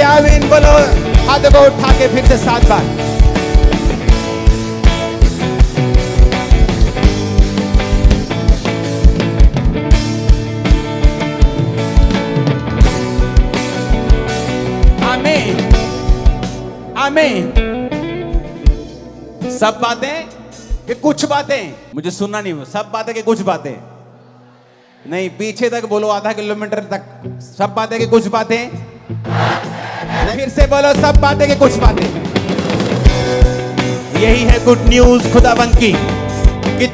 से आमीन बोलो। हाथ को उठा के फिर से 7 बार। आमीन आमीन। सब बातें कि कुछ बातें? मुझे सुनना नहीं। सब बातें कि कुछ बातें? नहीं, पीछे तक बोलो, आधा किलोमीटर तक। सब बातें कि कुछ बातें? फिर से बोलो, सब बातें कि कुछ बातें? यही है गुड न्यूज खुदाबंद की कि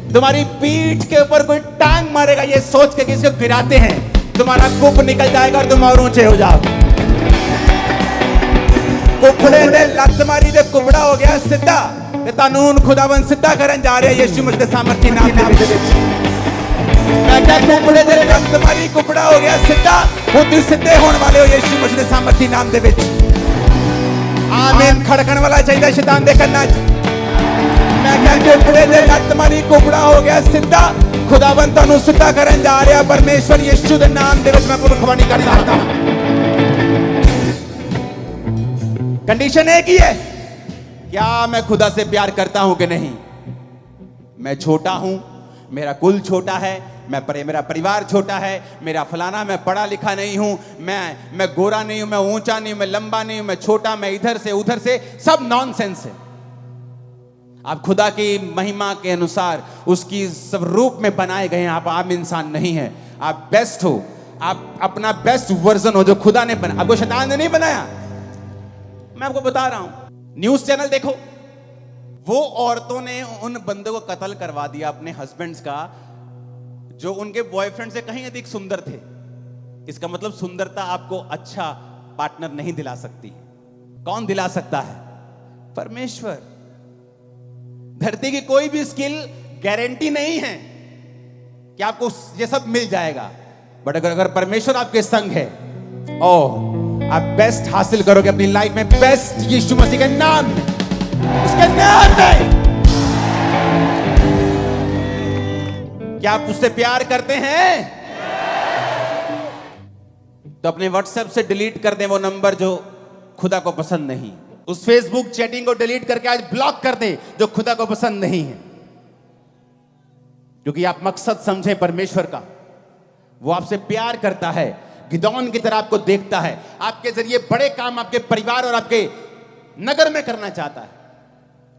तुम्हारी पीठ के ऊपर कोई टांग मारेगा ये सोच के कि इसको गिराते हैं, तुम्हारा कुप निकल जाएगा और तुम और ऊंचे हो जाओ। कुपड़े ने लत मारी दे, कुपड़ा हो गया सीधा। ते कानून खुदाबंद सीधा करन जा रहे हैं यीशु मसीह के सामर्थी नाम दे विच। मैं क्या कुपड़े दे लत मारी, कुपड़ा हो गया सीधा। वो तुम सीधे होने वाले हो यीशु मसीह के सामर्थी नाम दे विच। आमीन। खड़कन वाला चाहिए शैतान दे करना। मैं क्या कुपड़े दे लत मारी, कुपड़ा हो गया सीधा। खुदाबंद तानू सीधा करन जा रहा है परमेश्वर यीशु के नाम दे विच। मैं भविष्यवाणी कर रहा हूं। कंडीशन एक ही है, क्या मैं खुदा से प्यार करता हूं कि नहीं? मैं छोटा हूं, मेरा कुल छोटा है, मेरा परिवार छोटा है, मेरा फलाना, मैं पढ़ा लिखा नहीं हूं, मैं गोरा नहीं हूं, मैं ऊंचा नहीं हूं, मैं लंबा नहीं हूं, मैं छोटा, मैं इधर से उधर से, सब नॉनसेंस है। आप खुदा की महिमा के अनुसार उसकी सब रूप में बनाए गए हैं। आप आम इंसान नहीं है, आप बेस्ट हो, आप अपना बेस्ट वर्जन हो जो खुदा ने बनाया। आपको शैतान ने नहीं बनाया। मैं आपको बता रहा हूं, न्यूज चैनल देखो, वो औरतों ने उन बंदों को कत्ल करवा दिया अपने हस्बैंड्स का जो उनके बॉयफ्रेंड से कहीं अधिक सुंदर थे। इसका मतलब सुंदरता आपको अच्छा पार्टनर नहीं दिला सकती। कौन दिला सकता है? परमेश्वर। धरती की कोई भी स्किल गारंटी नहीं है कि आपको ये सब मिल जाएगा, बट अगर परमेश्वर आपके संग है, ओह, आप बेस्ट हासिल करोगे अपनी लाइफ में। बेस्ट यीशु मसीह के नाम में, उसके नाम में। क्या आप उससे प्यार करते हैं? तो अपने व्हाट्सएप से डिलीट कर दें वो नंबर जो खुदा को पसंद नहीं। उस फेसबुक चैटिंग को डिलीट करके आज ब्लॉक कर दें जो खुदा को पसंद नहीं है। क्योंकि आप मकसद समझें परमेश्वर का, वो आपसे प्यार करता है, गिदौन की तरह आपको देखता है, आपके जरिए बड़े काम आपके परिवार और आपके नगर में करना चाहता है।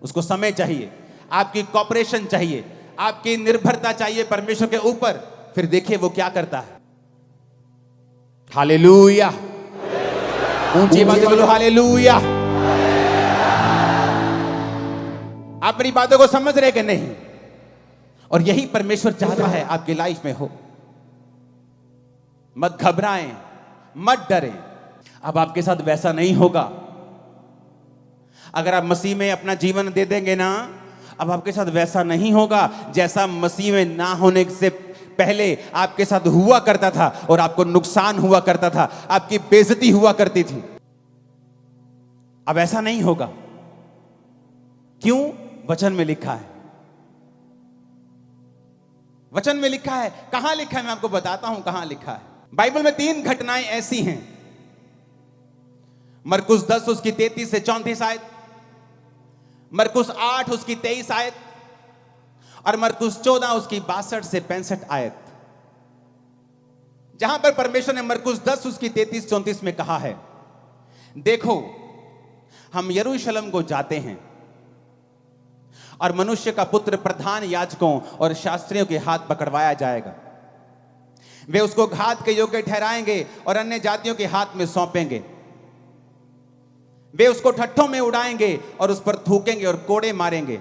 उसको समय चाहिए, आपकी कॉपरेशन चाहिए, आपकी निर्भरता चाहिए परमेश्वर के ऊपर। फिर देखिए वो क्या करता है। हालेलुया। ऊंची आवाज से बोलो हालेलुया। आप मेरी बातों को समझ रहे कि नहीं? और यही परमेश्वर चाहता है आपकी लाइफ में हो। मत घबराएं, मत डरें। अब आपके साथ वैसा नहीं होगा। अगर आप मसीह में अपना जीवन दे देंगे ना, अब आपके साथ वैसा नहीं होगा जैसा मसीह में ना होने से पहले आपके साथ हुआ करता था और आपको नुकसान हुआ करता था, आपकी बेइज्जती हुआ करती थी। अब ऐसा नहीं होगा। क्यों? वचन में लिखा है। वचन में लिखा है। कहां लिखा है? मैं आपको बताता हूं कहां लिखा है। बाइबल में 3 घटनाएं ऐसी हैं। मरकुस 10 उसकी 33 से 34 आयत, मरकुस 8 उसकी 23 आयत और मरकुस 14 उसकी 62 से 65 आयत, जहां पर परमेश्वर ने मरकुस 10 उसकी 33-34 में कहा है, देखो हम यरूशलेम को जाते हैं और मनुष्य का पुत्र प्रधान याजकों और शास्त्रियों के हाथ पकड़वाया जाएगा। वे उसको घात के योग्य ठहराएंगे और अन्य जातियों के हाथ में सौंपेंगे। वे उसको ठट्ठों में उड़ाएंगे और उस पर थूकेंगे और कोड़े मारेंगे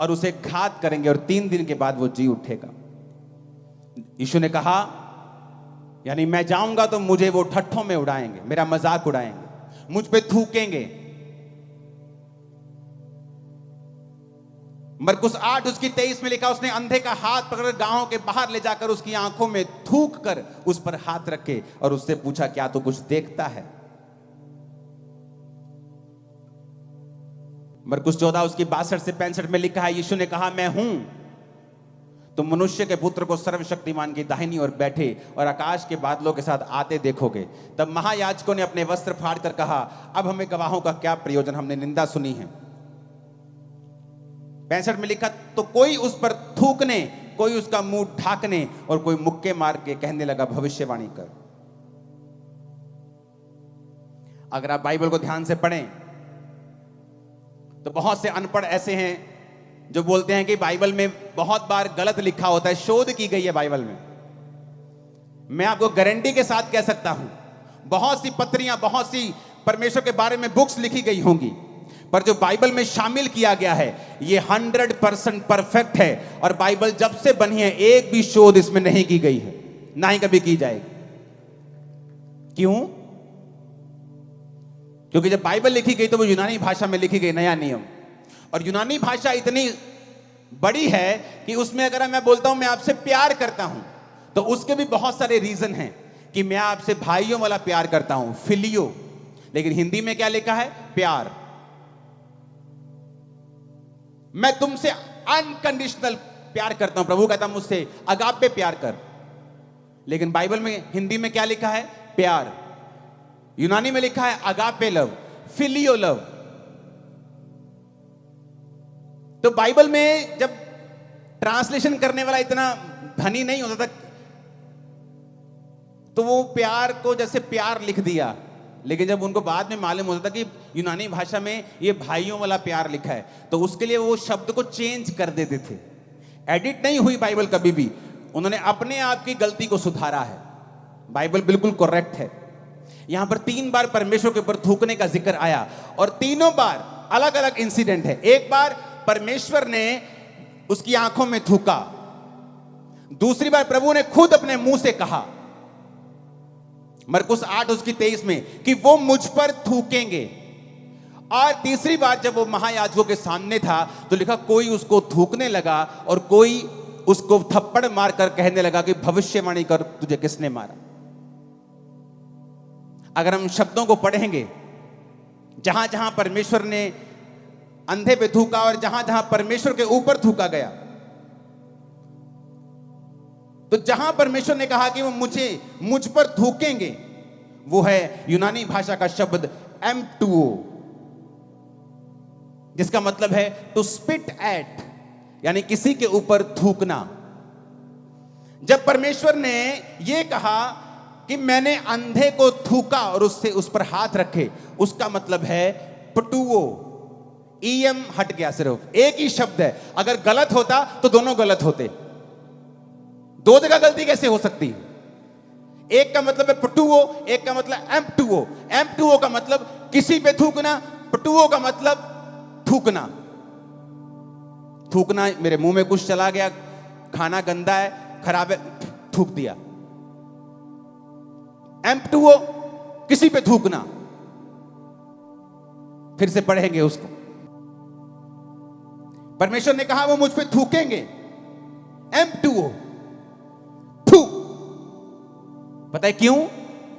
और उसे घात करेंगे और 3 दिन के बाद वो जी उठेगा। यीशु ने कहा, यानी मैं जाऊंगा तो मुझे वो ठट्ठों में उड़ाएंगे, मेरा मजाक उड़ाएंगे, मुझ पे थूकेंगे। मरकुस 8 उसकी 23 में लिखा, उसने अंधे का हाथ पकड़ गांव के बाहर ले जाकर उसकी आंखों में थूक कर उस पर हाथ रखे और उससे पूछा, क्या तू कुछ देखता है? मरकुस 14 उसकी 62 से 65 में लिखा है, यीशु ने कहा, मैं हूं तुम मनुष्य के पुत्र को सर्वशक्तिमान की दाहिनी ओर बैठे और आकाश के बादलों के साथ आते देखोगे। तब महायाजकों ने अपने वस्त्र फाड़कर कहा, अब हमें गवाहों का क्या प्रयोजन, हमने निंदा सुनी है। 65 में लिखा, तो कोई उस पर थूकने, कोई उसका मुंह ढाकने और कोई मुक्के मार के कहने लगा, भविष्यवाणी कर। अगर आप बाइबल को ध्यान से पढ़ें तो बहुत से अनपढ़ ऐसे हैं जो बोलते हैं कि बाइबल में बहुत बार गलत लिखा होता है, शोध की गई है बाइबल में। मैं आपको गारंटी के साथ कह सकता हूं, बहुत सी पत्रियां, बहुत सी परमेश्वर के बारे में बुक्स लिखी गई होंगी, पर जो बाइबल में शामिल किया गया है ये 100% परफेक्ट है। और बाइबल जब से बनी है एक भी शोध इसमें नहीं की गई है, ना ही कभी की जाएगी। क्यों? क्योंकि जब बाइबल लिखी गई तो वो यूनानी भाषा में लिखी गई, नया नियम। और यूनानी भाषा इतनी बड़ी है कि उसमें अगर मैं बोलता हूं मैं आपसे प्यार करता हूं, तो उसके भी बहुत सारे रीजन हैं कि मैं आपसे भाइयों वाला प्यार करता हूं, फिलियो। लेकिन हिंदी में क्या लिखा है? प्यार। मैं तुमसे अनकंडीशनल प्यार करता हूं, प्रभु कहता मुझसे अगापे प्यार कर। लेकिन बाइबल में हिंदी में क्या लिखा है? प्यार। यूनानी में लिखा है अगापे लव, फिलियो लव। तो बाइबल में जब ट्रांसलेशन करने वाला इतना धनी नहीं होता था, तो वो प्यार को जैसे प्यार लिख दिया। लेकिन जब उनको बाद में मालूम होता था कि यूनानी भाषा में ये भाइयों वाला प्यार लिखा है, तो उसके लिए वो शब्द को चेंज कर देते थे। एडिट नहीं हुई बाइबल कभी भी, उन्होंने अपने आप की गलती को सुधारा है। बाइबल बिल्कुल करेक्ट है। यहां पर 3 बार परमेश्वर के ऊपर थूकने का जिक्र आया और तीनों बार अलग अलग इंसिडेंट है। एक बार परमेश्वर ने उसकी आंखों में थूका, दूसरी बार प्रभु ने खुद अपने मुंह से कहा, मरकुस 8:23 में, कि वो मुझ पर थूकेंगे। और तीसरी बार जब वो महायाजकों के सामने था तो लिखा, कोई उसको थूकने लगा और कोई उसको थप्पड़ मारकर कहने लगा कि भविष्यवाणी कर, तुझे किसने मारा। अगर हम शब्दों को पढ़ेंगे, जहां जहां परमेश्वर ने अंधे पे थूका और जहां जहां परमेश्वर के ऊपर थूका गया, तो जहां परमेश्वर ने कहा कि वो मुझ पर थूकेंगे, वो है यूनानी भाषा का शब्द M2O, जिसका मतलब है टू स्पिट एट, यानी किसी के ऊपर थूकना। जब परमेश्वर ने यह कहा कि मैंने अंधे को थूका और उससे उस पर हाथ रखे, उसका मतलब है पटुओ। EM हट गया, सिर्फ एक ही शब्द है। अगर गलत होता तो दोनों गलत होते, 2 जगह गलती कैसे हो सकती है? एक का मतलब है पटुओ, एक का मतलब M2O। M2O का मतलब किसी पे थूकना, पटुओ का मतलब थूकना। थूकना, मेरे मुंह में कुछ चला गया, खाना गंदा है, खराब है, थूक दिया। M2O किसी पे थूकना। फिर से पढ़ेंगे उसको। परमेश्वर ने कहा वो मुझ पे थूकेंगे, M2O, थू। पता है क्यों?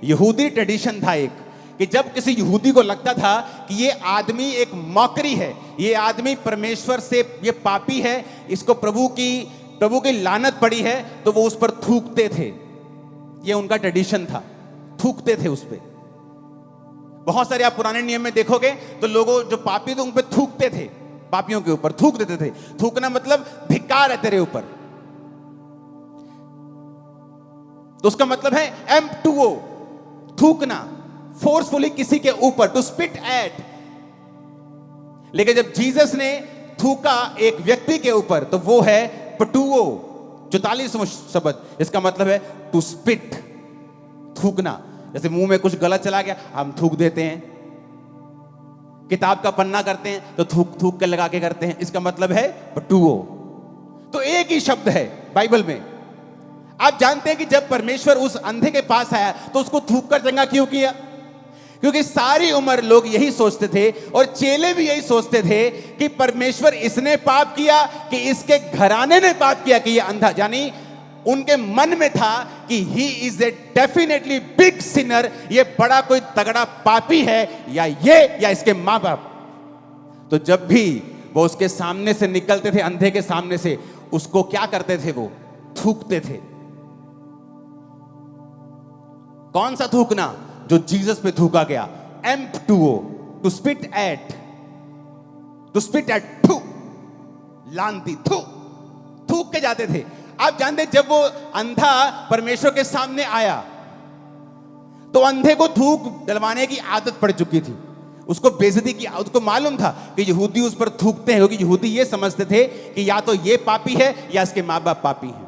यहूदी ट्रेडिशन था एक, कि जब किसी यहूदी को लगता था कि ये आदमी एक मॉकरी है, ये आदमी परमेश्वर से, ये पापी है, इसको प्रभु की लानत पड़ी है, तो वो उस पर थूकते थे। ये उनका ट्रेडिशन था, थूकते थे उस पे। बहुत सारे आप पुराने नियम में देखोगे तो लोगों जो पापी थे उन पे थूकते थे, पापियों के ऊपर थूक देते थे। थूकना मतलब धिक्कार है तेरे ऊपर, तो उसका मतलब है M2O, थूकना, फोर्सफुली किसी के ऊपर, टू स्पिट एट। लेकिन जब जीसस ने थूका एक व्यक्ति के ऊपर, तो वो है पटुओ, 44वां शब्द, इसका मतलब है टू स्पिट, थूकना। जैसे मुंह में कुछ गलत चला गया, हम थूक देते हैं। किताब का पन्ना करते हैं तो थूक थूक के लगा के करते हैं, इसका मतलब है पटुओ। तो एक ही शब्द है बाइबल में। आप जानते हैं कि जब परमेश्वर उस अंधे के पास आया तो उसको थूक कर चंगा क्यों किया? क्योंकि सारी उम्र लोग यही सोचते थे और चेले भी यही सोचते थे कि परमेश्वर इसने पाप किया कि इसके घराने ने पाप किया कि ये अंधा, यानी उनके मन में था कि he is a definitely big Sinner, ये बड़ा कोई तगड़ा पापी है, या इसके मां बाप। तो जब भी वो उसके सामने से निकलते थे, अंधे के सामने से, उसको क्या करते थे, वो थूकते थे। कौन सा थूकना? जो जीसस पे थूका गया, M2O, टू स्पिट एट, थू, लानती, थूक के जाते थे। आप जानते, जब वो अंधा परमेश्वर के सामने आया तो अंधे को थूक डलवाने की आदत पड़ चुकी थी, उसको बेइज्जती की, उसको मालूम था कि यहूदी उस पर थूकते हैं, क्योंकि यहूदी ये समझते थे कि या तो ये पापी है या इसके माँ बाप पापी हैं।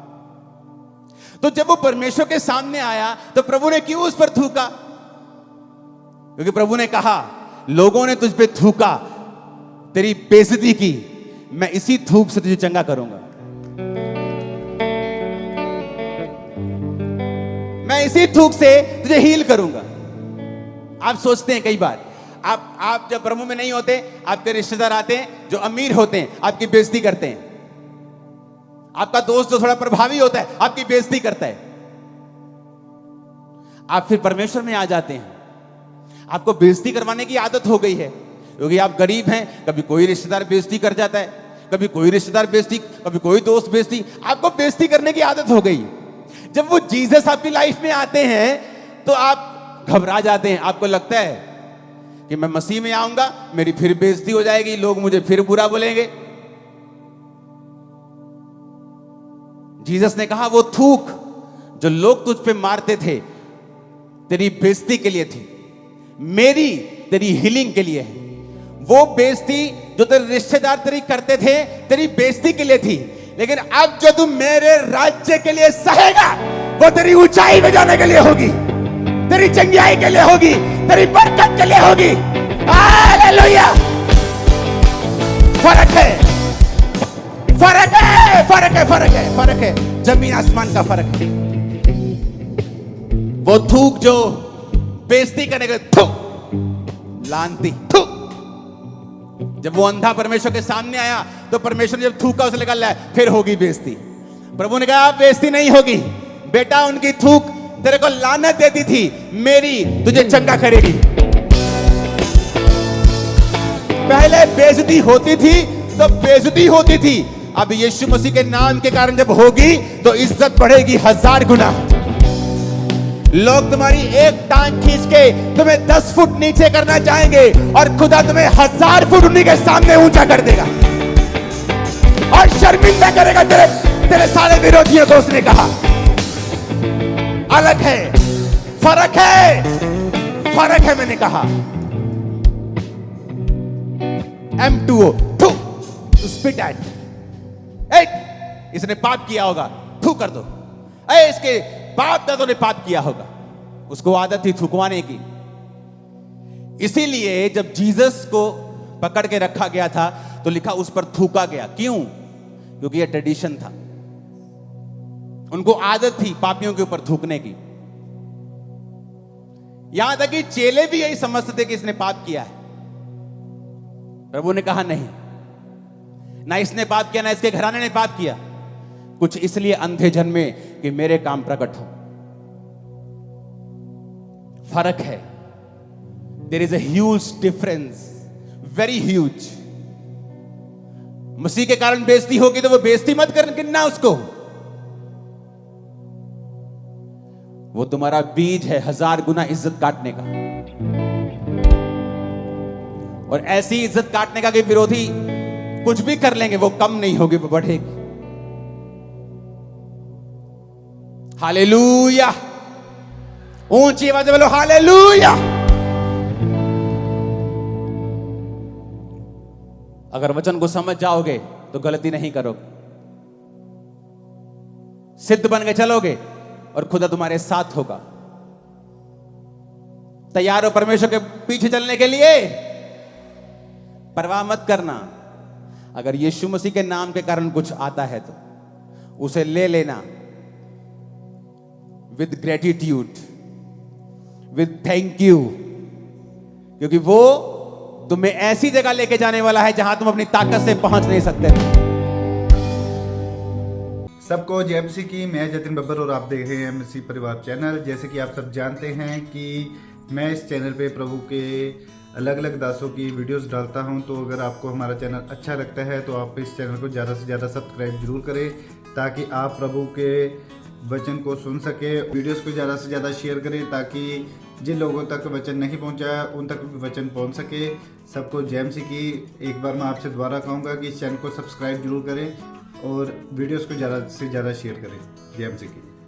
तो जब वो परमेश्वर के सामने आया तो प्रभु ने क्यों उस पर थूका? क्योंकि प्रभु ने कहा, लोगों ने तुझ पे थूका, तेरी बेइज्जती की, मैं इसी थूक से तुझे चंगा करूंगा, मैं इसी थूक से तुझे हील करूंगा। आप सोचते हैं कई बार, आप जब प्रभु में नहीं होते, आपके रिश्तेदार आते हैं जो अमीर होते हैं, आपकी बेइज्जती करते हैं। आपका दोस्त जो थोड़ा प्रभावी होता है, आपकी बेइज्जती करता है। आप फिर परमेश्वर में आ जाते हैं, आपको बेइज्जती करवाने की आदत हो गई है, क्योंकि आप गरीब हैं। कभी कोई रिश्तेदार बेइज्जती कर जाता है, कभी कोई रिश्तेदार बेइज्जती, कभी कोई दोस्त बेइज्जती, आपको बेइज्जती करने की आदत हो गई। जब वो जीसस आपकी लाइफ में आते हैं तो आप घबरा जाते हैं। आपको लगता है कि मैं मसीह में आऊंगा, मेरी फिर बेइज्जती हो जाएगी, लोग मुझे फिर बुरा बोलेंगे। जीसस ने कहा, वो थूक जो लोग तुझ पे मारते थे, तेरी बेइज्जती के लिए थी, मेरी तेरी हीलिंग के लिए है। वो बेइज्जती जो तेरे रिश्तेदार तेरी करते थे, तेरी बेइज्जती के लिए थी, लेकिन अब जो तू मेरे राज्य के लिए सहेगा, वो तेरी ऊंचाई में जाने के लिए होगी, तेरी चंगियाई के लिए होगी, तेरी बरकत के लिए होगी। हालेलुया! फर्क है, फर्क है, फर्क है, फर्क है, फर्क है, जमीन आसमान का फर्क है। वो थूक जो बेइज्जती करने के, थू, लानती, थू। जब वो अंधा परमेश्वर के सामने आया तो परमेश्वर ने जब थूका, उसे लगा ले फिर होगी बेइज्जती। प्रभु ने कहा, बेइज्जती नहीं होगी बेटा, उनकी थूक तेरे को लानत देती थी, मेरी तुझे चंगा करेगी। पहले बेइज्जती होती थी तो बेइज्जती होती थी, अब यीशु मसीह के नाम के कारण जब होगी तो इज्जत बढ़ेगी 1000 गुना। लोग तुम्हारी एक टांग खींच के तुम्हें 10 फुट नीचे करना चाहेंगे और खुदा तुम्हें 1000 फुट उन्हीं के सामने ऊंचा कर देगा और शर्मिंदा करेगा तेरे सारे विरोधियों को। उसने कहा, अलग है, फर्क है, फर्क है। मैंने कहा M2O, थू, स्पिट एट, इसने पाप किया होगा, थू कर दो। इसके बाप दादों ने पाप किया होगा, उसको आदत थी थूकवाने की। इसीलिए जब जीसस को पकड़ के रखा गया था तो लिखा उस पर थूका गया। क्यों? क्योंकि यह ट्रेडिशन था, उनको आदत थी पापियों के ऊपर थूकने की। यहां तक कि चेले भी यही समझते थे कि इसने पाप किया है। प्रभु ने कहा, नहीं, ना इसने पाप किया, ना इसके घराने ने पाप किया, कुछ इसलिए अंधे जन्मे कि मेरे काम प्रकट हो। फर्क है, there is a huge difference, very huge. मसीह के कारण बेइज्जती होगी तो वो बेइज्जती मत करना उसको, वो तुम्हारा बीज है 1000 गुना इज्जत काटने का, और ऐसी इज्जत काटने का कि विरोधी कुछ भी कर लेंगे, वो कम नहीं होगी, वो बढ़ेगी। हालेलुया! ऊंची आवाज में बोलो हालेलुया! अगर वचन को समझ जाओगे तो गलती नहीं करोगे, सिद्ध बन के चलोगे और खुदा तुम्हारे साथ होगा। तैयार हो परमेश्वर के पीछे चलने के लिए? परवाह मत करना, अगर यीशु मसीह के नाम के कारण कुछ आता है तो उसे ले लेना with gratitude, with thank you, क्योंकि वो तुम्हें ऐसी जगह लेके जाने वाला है जहां तुम अपनी ताकत से पहुंच नहीं सकते। सबको जय मसीह की। मैं जतिन बब्बर और आप देख रहे हैं मसीह परिवार चैनल। जैसे कि आप सब जानते हैं कि मैं इस चैनल पे प्रभु के अलग अलग दासों की वीडियोस डालता हूं। तो अगर आपको हमारा चैनल अच्छा लगता है तो आप इस चैनल को ज़्यादा से ज़्यादा सब्सक्राइब जरूर करें, ताकि आप प्रभु के वचन को सुन सके। वीडियोस को ज़्यादा से ज़्यादा शेयर करें, ताकि जिन लोगों तक वचन नहीं पहुंचा उन तक भी वचन पहुंच सके। सबको जय मसीह की। एक बार मैं आपसे दोबारा कहूँगा कि इस चैनल को सब्सक्राइब जरूर करें और वीडियोस को ज़्यादा से ज़्यादा शेयर करें। जय मसीह की।